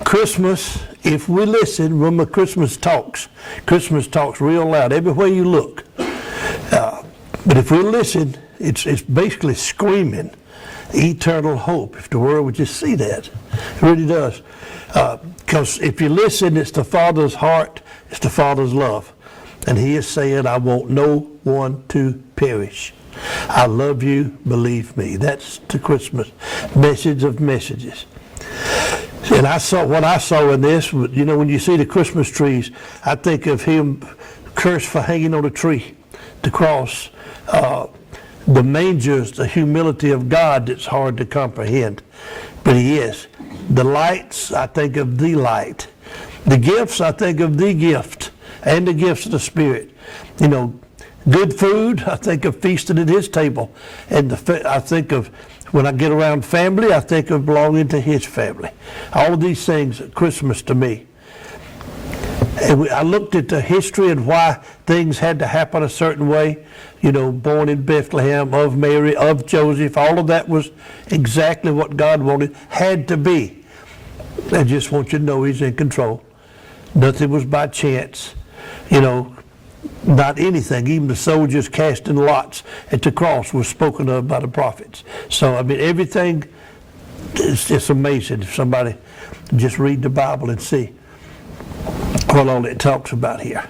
Christmas, if we listen, remember Christmas talks real loud everywhere you look. But if we listen, it's basically screaming eternal hope, if the world would just see that. It really does. Because if you listen, it's the Father's heart, it's the Father's love. And he is saying, I want no one to perish. I love you, believe me. That's the Christmas message of messages. And what I saw in this, you know, when you see the Christmas trees, I think of him cursed for hanging on a tree, the cross, the mangers, the humility of God that's hard to comprehend. But he is. The lights, I think of the light. The gifts, I think of the gift and the gifts of the Spirit. You know, good food, I think of feasting at his table. And I think of, when I get around family, I think of belonging to his family. All of these things are Christmas to me. And I looked at the history and why things had to happen a certain way. You know, born in Bethlehem, of Mary, of Joseph, all of that was exactly what God wanted, had to be. I just want you to know he's in control. Nothing was by chance. You know, not anything. Even the soldiers casting lots at the cross was spoken of by the prophets. So, I mean, everything, it's amazing if somebody just read the Bible and see what all it talks about here.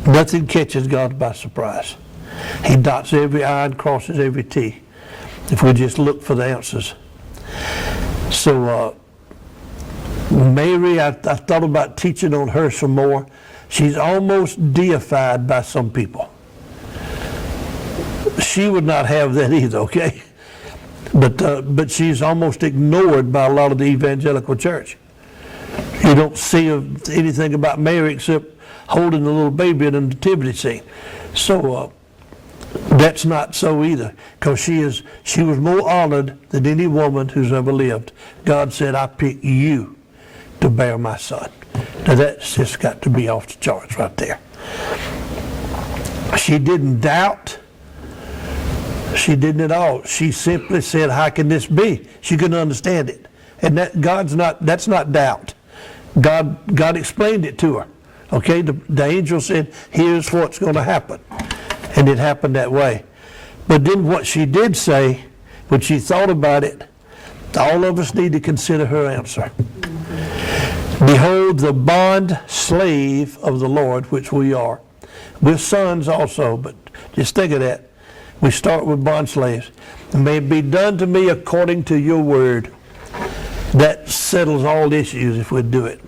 Nothing catches God by surprise. He dots every I and crosses every T if we just look for the answers. So Mary, I thought about teaching on her some more. She's almost deified by some people. She would not have that either, okay? But she's almost ignored by a lot of the evangelical church. You don't see anything about Mary except holding the little baby in the nativity scene. So that's not so either, because she was more honored than any woman who's ever lived. God said, I pick you to bear my son. Now that's just got to be off the charts right there. She didn't doubt. She didn't at all. She simply said, how can this be? She couldn't understand it. And that's not doubt. God explained it to her. Okay, the angel said, here's what's going to happen. And it happened that way. But then what she did say, when she thought about it, all of us need to consider her answer. Behold, the bond slave of the Lord, which we are. We're sons also, but just think of that. We start with bond slaves. May it be done to me according to your word. That settles all issues if we do it.